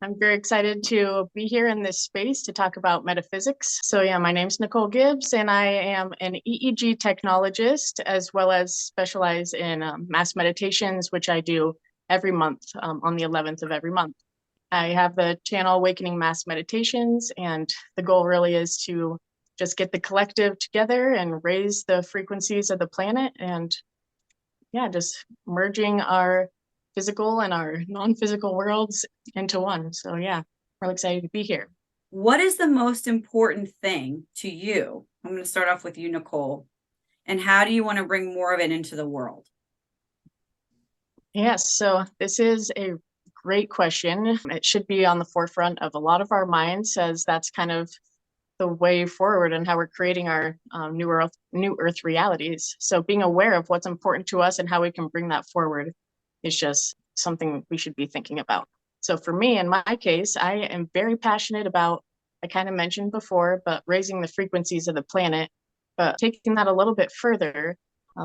I'm very excited to be here in this space to talk about metaphysics. So yeah, my name's Nicole Gibbs, and I am an EEG technologist, as well as specialize in mass meditations, which I do every month on the 11th of every month. I have the channel Awakening Mass Meditations, and the goal really is to just get the collective together and raise the frequencies of the planet, and yeah, just merging our physical and our non-physical worlds into one. So yeah, really excited to be here. What is the most important thing to you? I'm going to start off with you, Nicole. And how do you want to bring more of it into the world? Yes, so this is a great question. It should be on the forefront of a lot of our minds, as that's kind of the way forward and how we're creating our new earth realities. So being aware of what's important to us and how we can bring that forward is just something we should be thinking about. So for me, in my case, I am very passionate about, I kind of mentioned before, but raising the frequencies of the planet, but taking that a little bit further.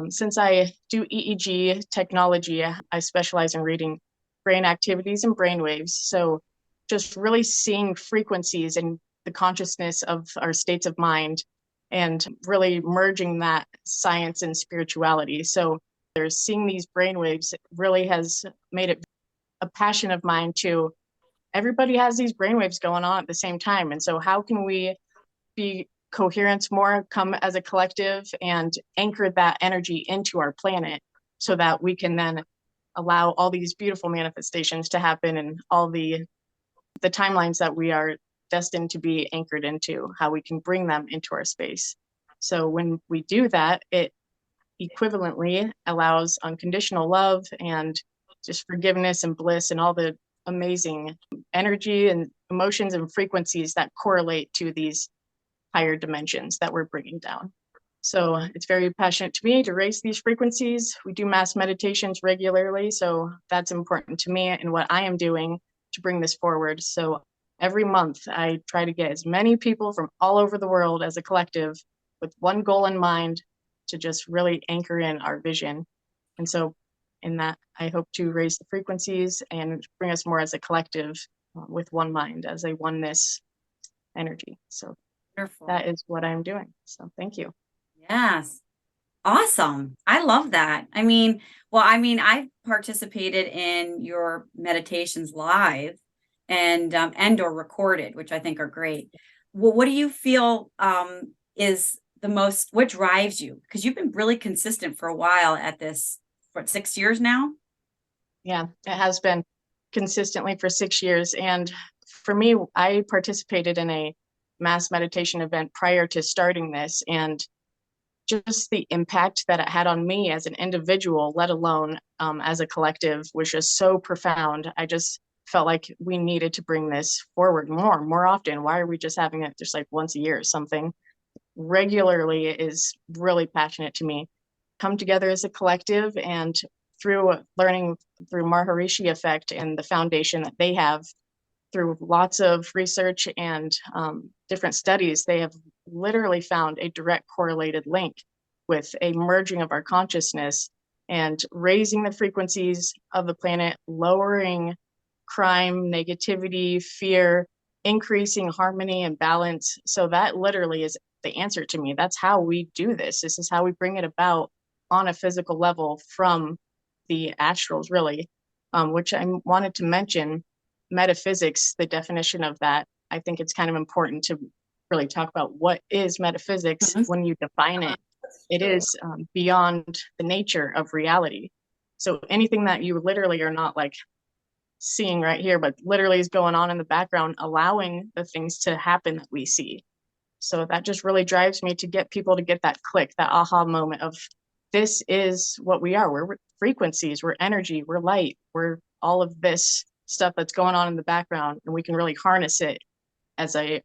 Since I do EEG technology, I specialize in reading brain activities and brain waves. So just really seeing frequencies and the consciousness of our states of mind and really merging that science and spirituality. So there's seeing these brainwaves really has made it a passion of mine to everybody has these brainwaves going on at the same time. And so how can we be coherent more, come as a collective and anchor that energy into our planet so that we can then allow all these beautiful manifestations to happen and all the timelines that we are destined to be anchored into, how we can bring them into our space. So when we do that, it equivalently allows unconditional love and just forgiveness and bliss and all the amazing energy and emotions and frequencies that correlate to these higher dimensions that we're bringing down. So it's very passionate to me to raise these frequencies. We do mass meditations regularly, so that's important to me and what I am doing to bring this forward. So every month, I try to get as many people from all over the world as a collective with one goal in mind to just really anchor in our vision. And so in that, I hope to raise the frequencies and bring us more as a collective with one mind, as a oneness energy. So wonderful. That is what I'm doing. So thank you. Yes. Awesome. I love that. I've participated in your meditations live and or recorded, which I think are great. Well, what do you feel is the most, what drives you? Because you've been really consistent for a while at this, 6 years now? Yeah, it has been consistently for 6 years. And for me, I participated in a mass meditation event prior to starting this, and just the impact that it had on me as an individual, let alone as a collective, was just so profound. I just felt like we needed to bring this forward more often. Why are we just having it just like once a year or something? Regularly is really passionate to me. Come together as a collective, and through learning through Maharishi effect and the foundation that they have, through lots of research and different studies, they have literally found a direct correlated link with a merging of our consciousness and raising the frequencies of the planet, lowering crime, negativity, fear, increasing harmony and balance. So that literally is the answer to me. That's how we do this. This is how we bring it about on a physical level from the astrals, really, which I wanted to mention. Metaphysics, the definition of that, I think it's kind of important to really talk about what is metaphysics. When you define it. It is beyond the nature of reality. So anything that you literally are not like seeing right here, but literally is going on in the background, allowing the things to happen that we see. So that just really drives me to get people to get that click, that aha moment of this is what we are. We're frequencies, we're energy, we're light, we're all of this stuff that's going on in the background, and we can really harness it as a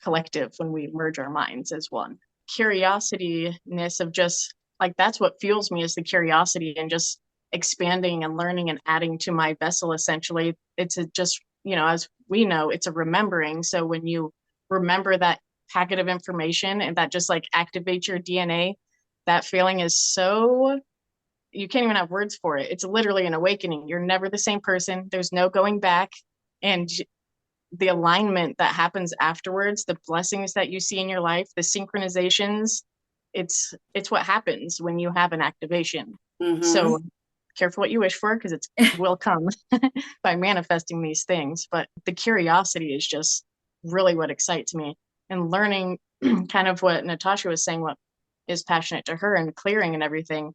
collective when we merge our minds as one. Curiosity-ness of just like, that's what fuels me, is the curiosity and just expanding and learning and adding to my vessel. Essentially, it's just, as we know, it's a remembering. So when you remember that packet of information and that just like activates your DNA, that feeling is so, you can't even have words for it. It's literally an awakening. You're never the same person. There's no going back. and the alignment that happens afterwards, the blessings that you see in your life, the synchronizations, it's what happens when you have an activation. So careful what you wish for, because it will come by manifesting these things. But the curiosity is just really what excites me, and learning kind of what Natasha was saying, what is passionate to her, and clearing and everything,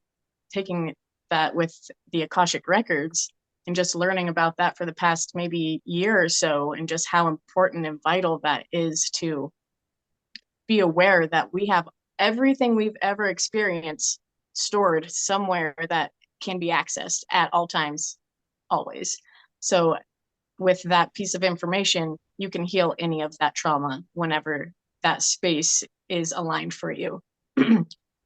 taking that with the akashic records and just learning about that for the past maybe year or so, and just how important and vital that is to be aware that we have everything we've ever experienced stored somewhere that can be accessed at all times, always. So with that piece of information, you can heal any of that trauma whenever that space is aligned for you.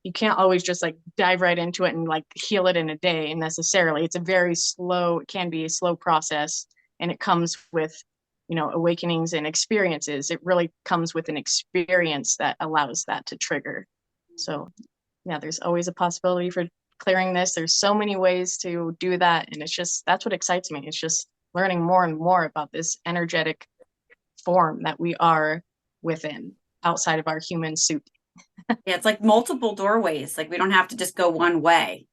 You can't always just like dive right into it and like heal it in a day necessarily. It's a very slow, it can be a slow process, and it comes with, you know, awakenings and experiences. It really comes with an experience that allows that to trigger. So yeah, there's always a possibility for clearing this. There's so many ways to do that. And it's just, that's what excites me. It's just learning more and more about this energetic form that we are within outside of our human suit. Yeah, it's like multiple doorways. Like we don't have to just go one way.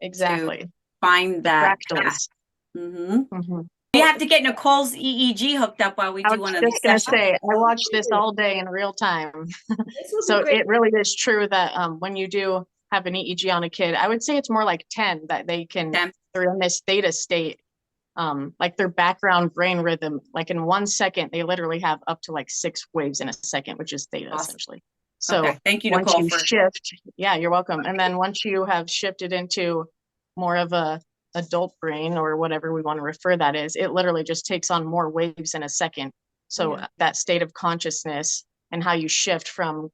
Exactly. Find that fractals. We have to get Nicole's EEG hooked up while we do one of these sessions. I watched this all day in real time. So it really is true that when you do have an EEG on a kid, I would say it's more like 10 that they can, they're in this theta state, like their background brain rhythm, like in 1 second, they literally have up to like 6 waves in a second, which is theta essentially. So thank you, Nicole, once you shift, yeah, you're welcome. And then once you have shifted into more of a adult brain, or whatever we want to refer that is, it literally just takes on more waves in a second. So that state of consciousness and how you shift from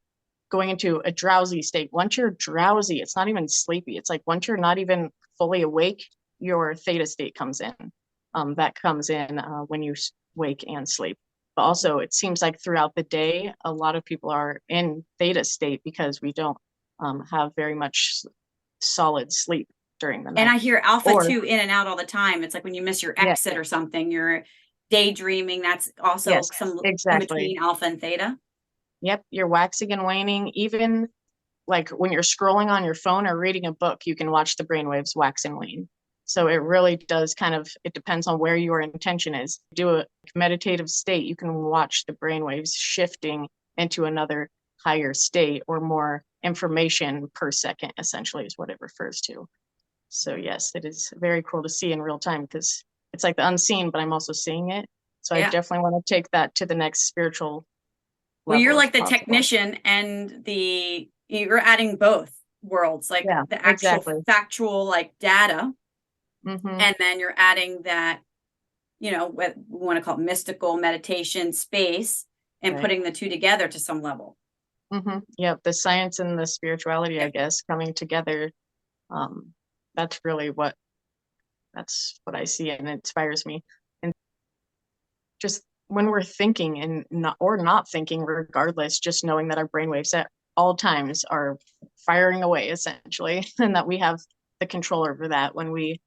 going into a drowsy state. Once you're drowsy, it's not even sleepy. It's like once you're not even fully awake, your theta state comes in. That comes in when you wake and sleep. But also it seems like throughout the day, a lot of people are in theta state because we don't have very much solid sleep during the night. And I hear alpha 2 in and out all the time. It's like when you miss your exit or something, you're daydreaming. That's also some in between alpha and theta. Yep, you're waxing and waning. Even like when you're scrolling on your phone or reading a book, you can watch the brainwaves wax and wane. So it really does kind of, it depends on where your intention is. Do a meditative state, you can watch the brainwaves shifting into another higher state, or more information per second, essentially, is what it refers to. So yes, it is very cool to see in real time, because it's like the unseen, but I'm also seeing it. So I definitely want to take that to the next spiritual level. Well, you're like the technician, and you're adding both worlds, like the actual factual like data. And then you're adding that, you know, what we want to call mystical meditation space, and putting the two together to some level. Yep, the science and the spirituality, I guess, coming together. That's really that's what I see, and it inspires me. And just when we're thinking and not thinking, regardless, just knowing that our brainwaves at all times are firing away, essentially, and that we have the control over that. When we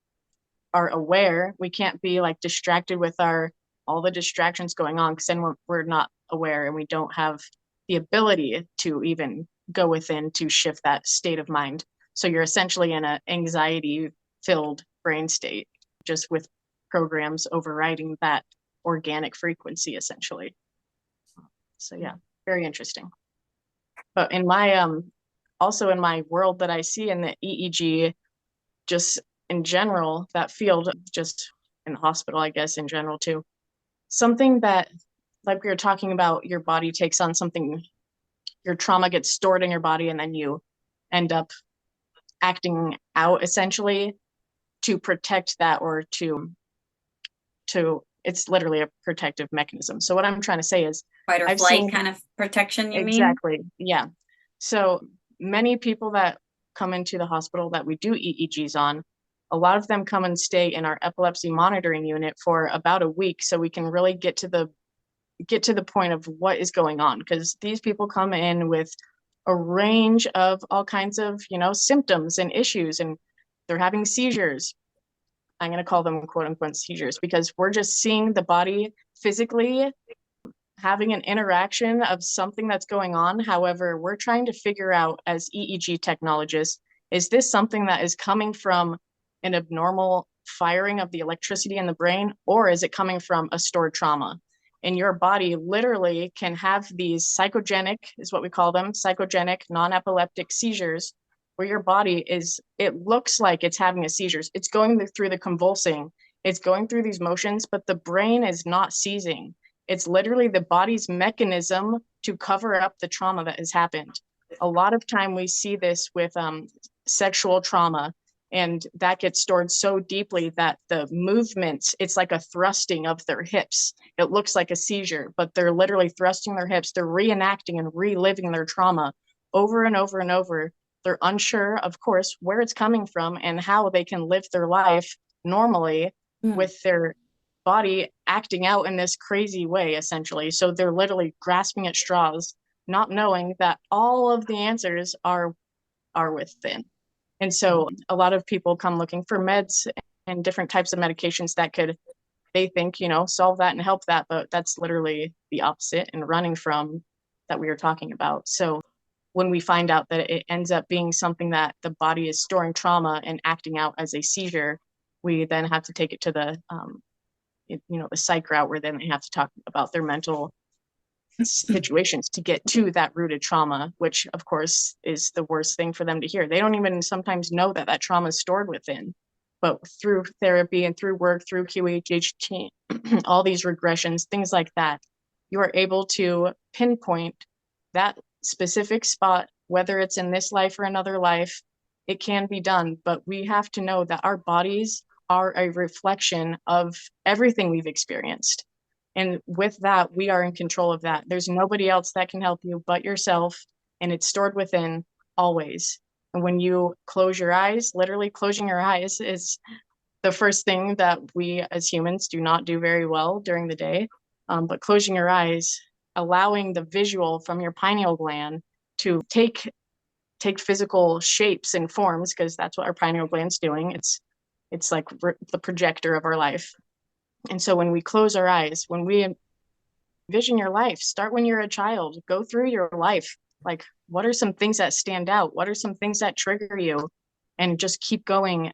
are aware, we can't be like distracted with all the distractions going on, because then we're not aware, and we don't have the ability to even go within to shift that state of mind. So you're essentially in an anxiety filled brain state, just with programs overriding that organic frequency, essentially. So yeah, very interesting. But in my also in my world that I see in the EEG, just in general, that field, just in the hospital, I guess, in general too, something that, like we were talking about, your body takes on something, your trauma gets stored in your body, and then you end up acting out, essentially, to protect that, or to it's literally a protective mechanism. So what I'm trying to say is, fight or flight kind of protection, you mean? Exactly. Yeah. So many people that come into the hospital that we do EEGs on, a lot of them come and stay in our epilepsy monitoring unit for about a week, so we can really get to the point of what is going on, because these people come in with a range of all kinds of, you know, symptoms and issues, and they're having seizures, I'm going to call them quote unquote seizures, because we're just seeing the body physically having an interaction of something that's going on. However, we're trying to figure out as EEG technologists, is this something that is coming from an abnormal firing of the electricity in the brain, or is it coming from a stored trauma? And your body literally can have these psychogenic, is what we call them, psychogenic non-epileptic seizures, where your body it looks like it's having a seizure. It's going through the convulsing, it's going through these motions, but the brain is not seizing. It's literally the body's mechanism to cover up the trauma that has happened. A lot of time we see this with sexual trauma, and that gets stored so deeply that the movements, it's like a thrusting of their hips. It looks like a seizure, but they're literally thrusting their hips. They're reenacting and reliving their trauma over and over and over. They're unsure, of course, where it's coming from and how they can live their life normally with their body acting out in this crazy way, essentially. So they're literally grasping at straws, not knowing that all of the answers are within. And so a lot of people come looking for meds and different types of medications that could, they think, solve that and help that, but that's literally the opposite and running from that we were talking about. So when we find out that it ends up being something that the body is storing trauma and acting out as a seizure, we then have to take it to the the psych route, where then they have to talk about their mental situations to get to that rooted trauma, which of course is the worst thing for them to hear. They don't even sometimes know that that trauma is stored within, but through therapy and through work, through QHHT, all these regressions, things like that, you are able to pinpoint that specific spot, whether it's in this life or another life. It can be done, but we have to know that our bodies are a reflection of everything we've experienced. And with that, we are in control of that. There's nobody else that can help you but yourself, and it's stored within always. And when you close your eyes, literally closing your eyes is the first thing that we as humans do not do very well during the day. But closing your eyes, allowing the visual from your pineal gland to take physical shapes and forms, because that's what our pineal gland's doing. It's like the projector of our life. And so when we close our eyes, when we envision your life, start when you're a child, go through your life. Like, what are some things that stand out? What are some things that trigger you? And just keep going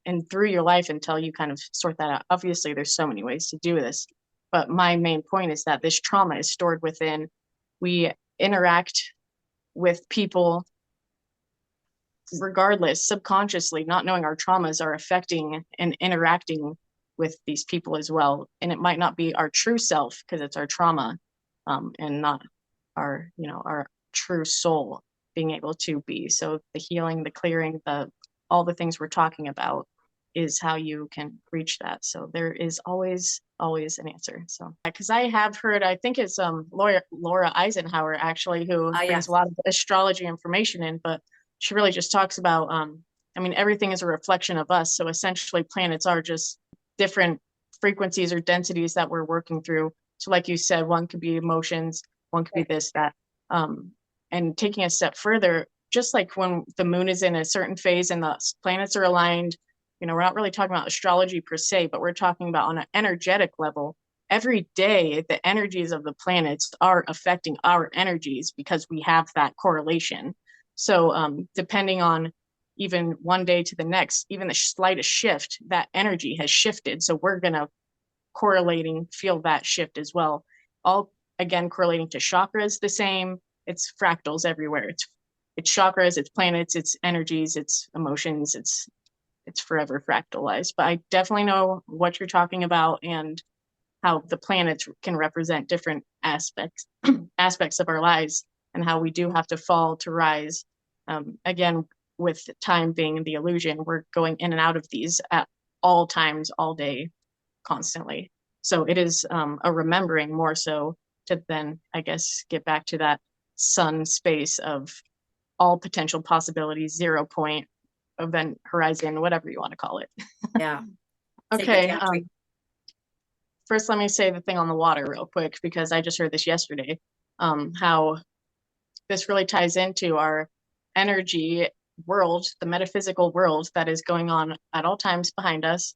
and through your life until you kind of sort that out. Obviously, there's so many ways to do this, but my main point is that this trauma is stored within. We interact with people regardless, subconsciously, not knowing our traumas are affecting and interacting with these people as well. And it might not be our true self because it's our trauma, and not our true soul being able to be. So the healing, the clearing, all the things we're talking about is how you can reach that. So there is always an answer. So because I have heard, I think it's Laura Eisenhower actually, who brings a lot of astrology information in, but she really just talks about everything is a reflection of us. So essentially planets are just different frequencies or densities that we're working through. So like you said, one could be emotions, one could be this, that, and taking a step further, just like when the moon is in a certain phase and the planets are aligned, we're not really talking about astrology per se, but we're talking about on an energetic level. Every day, the energies of the planets are affecting our energies because we have that correlation. So depending on even one day to the next, even the slightest shift, that energy has shifted. So we're going to feel that shift as well. All, again, correlating to chakras the same. It's fractals everywhere. It's chakras, it's planets, it's energies, it's emotions, it's forever fractalized. But I definitely know what you're talking about and how the planets can represent different aspects of our lives, and how we do have to fall to rise. Again, with time being the illusion, we're going in and out of these at all times, all day, constantly. So it is a remembering more so to then, I guess, get back to that sun space of all potential possibilities, 0 point, event horizon, whatever you want to call it. Yeah. Okay. First, let me say the thing on the water real quick, because I just heard this yesterday, how this really ties into our energy world, the metaphysical world that is going on at all times behind us.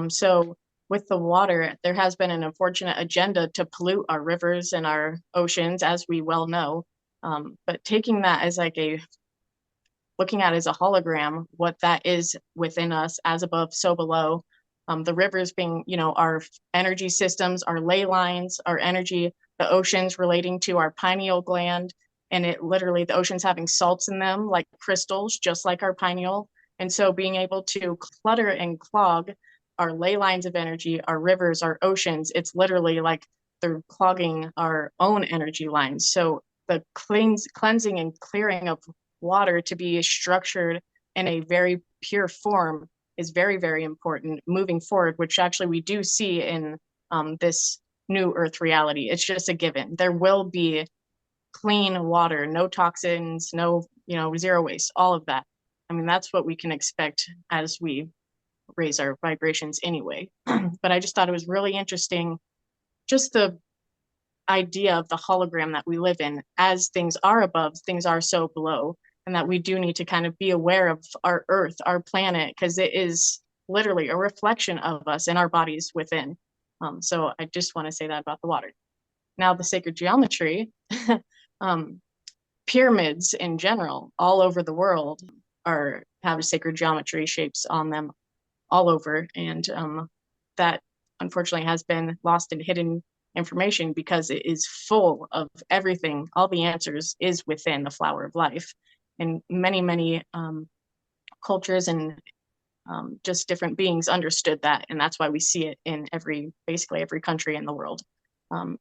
So with the water, there has been an unfortunate agenda to pollute our rivers and our oceans, as we well know. But taking that as like looking at it as a hologram, what that is within us, as above, so below. The rivers being, our energy systems, our ley lines, our energy, the oceans relating to our pineal gland. And it literally, the oceans having salts in them, like crystals, just like our pineal. And so being able to clutter and clog our ley lines of energy, our rivers, our oceans, it's literally like they're clogging our own energy lines. So the cleansing and clearing of water to be structured in a very pure form is very, very important moving forward, which actually we do see in this new Earth reality. It's just a given. There will be clean water, no toxins, no, zero waste, all of that. I mean, that's what we can expect as we raise our vibrations anyway. But I just thought it was really interesting, just the idea of the hologram that we live in. As things are above, things are so below, and that we do need to kind of be aware of our Earth, our planet, because it is literally a reflection of us and our bodies within. So I just want to say that about the water. Now, the sacred geometry, pyramids in general, all over the world have sacred geometry shapes on them all over. And that unfortunately has been lost in hidden information because it is full of everything. All the answers is within the flower of life. And many cultures and just different beings understood that. And that's why we see it in basically every country in the world. I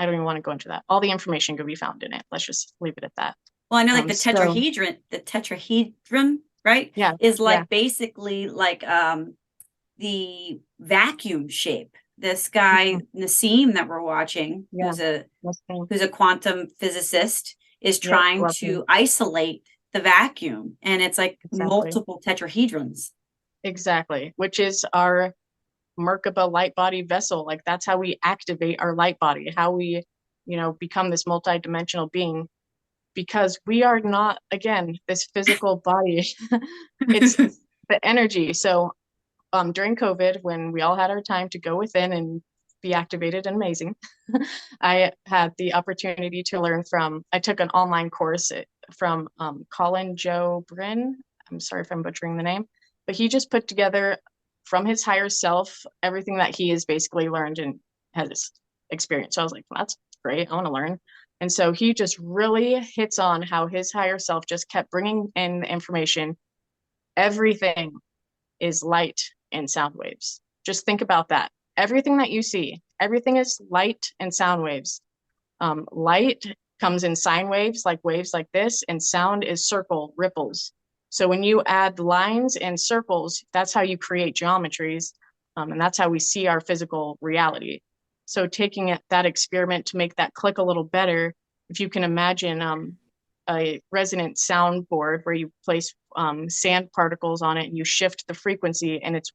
don't even want to go into that. All the information could be found in it. Let's just leave it at that. Well, I know like the tetrahedron, right? Yeah. Is like basically like the vacuum shape. This guy, Nassim, that we're watching, who's a quantum physicist, is trying to isolate the vacuum. And it's like multiple tetrahedrons. Exactly. Which is our Merkaba light body vessel. Like that's how we activate our light body, how we, become this multidimensional being, because we are not, again, this physical body. It's the energy. So during COVID, when we all had our time to go within and be activated and amazing, I had the opportunity to learn I took an online course from Colin Joe Bryn. I'm sorry if I'm butchering the name, but he just put together from his higher self everything that he has basically learned and has experienced. So I was like, well, that's great. I want to learn. And so he just really hits on how his higher self just kept bringing in the information. Everything is light and sound waves. Just think about that. Everything that you see, everything is light and sound waves. Light comes in sine waves like this, and sound is circle ripples. So when you add lines and circles, that's how you create geometries, and that's how we see our physical reality. So taking that experiment to make that click a little better, if you can imagine a resonant sound board where you place sand particles on it and you shift the frequency and it's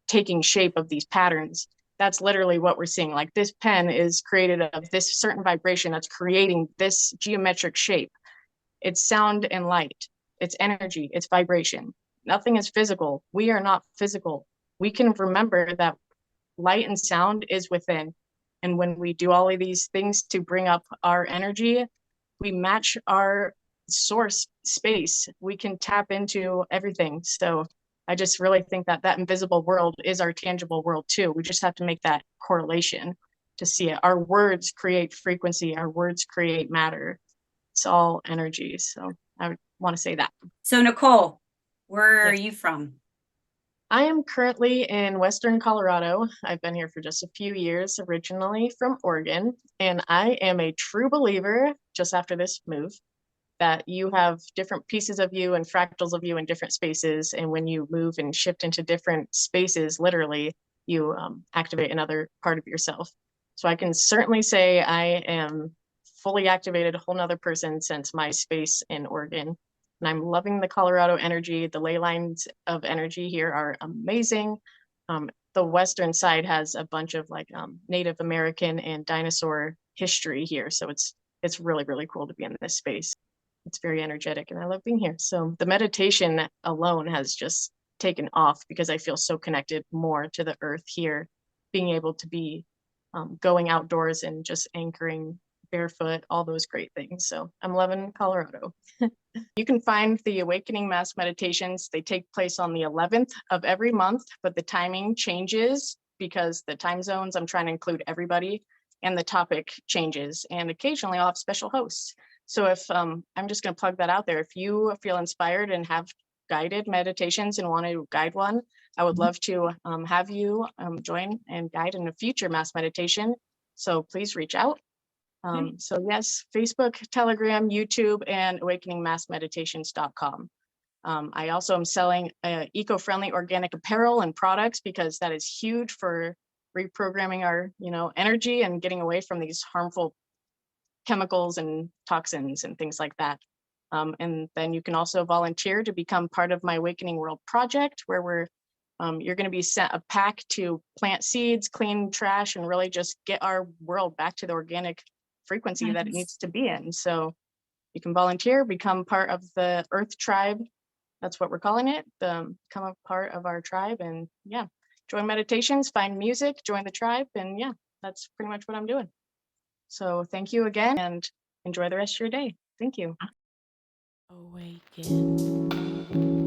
taking shape of these patterns. That's literally what we're seeing. Like this pen is created of this certain vibration that's creating this geometric shape. It's sound and light. It's energy. It's vibration. Nothing is physical. We are not physical. We can remember that light and sound is within. And when we do all of these things to bring up our energy, we match our source space. We can tap into everything. So I just really think that invisible world is our tangible world too. We just have to make that correlation to see it. Our words create frequency. Our words create matter. It's all energy. So I would want to say that. So Nicole, where are you from? I am currently in Western Colorado. I've been here for just a few years, originally from Oregon, and I am a true believer, just after this move, that you have different pieces of you and fractals of you in different spaces. And when you move and shift into different spaces, literally, you activate another part of yourself. So I can certainly say I am fully activated, a whole nother person since my space in Oregon. And I'm loving the Colorado energy. The ley lines of energy here are amazing. The Western side has a bunch of Native American and dinosaur history here. So it's really, really cool to be in this space. It's very energetic and I love being here. So the meditation alone has just taken off because I feel so connected more to the earth here, being able to be going outdoors and just anchoring barefoot, all those great things. So I'm loving Colorado. You can find the Awakening Mass Meditations. They take place on the 11th of every month, but the timing changes because the time zones, I'm trying to include everybody, and the topic changes. And occasionally I'll have special hosts. So if I'm just going to plug that out there, if you feel inspired and have guided meditations and want to guide one, I would love to have you join and guide in a future mass meditation. So please reach out. So yes, Facebook, Telegram, YouTube, and awakeningmassmeditations.com. I also am selling eco-friendly organic apparel and products because that is huge for reprogramming our, energy and getting away from these harmful chemicals and toxins and things like that. And then you can also volunteer to become part of my Awakening World project, where you're going to be sent a pack to plant seeds, clean trash, and really just get our world back to the organic frequency that it needs to be in. So you can volunteer, become part of the Earth Tribe. That's what we're calling it. Become a part of our tribe, and join meditations, find music, join the tribe, and that's pretty much what I'm doing. So thank you again, and enjoy the rest of your day. Thank you. Awaken.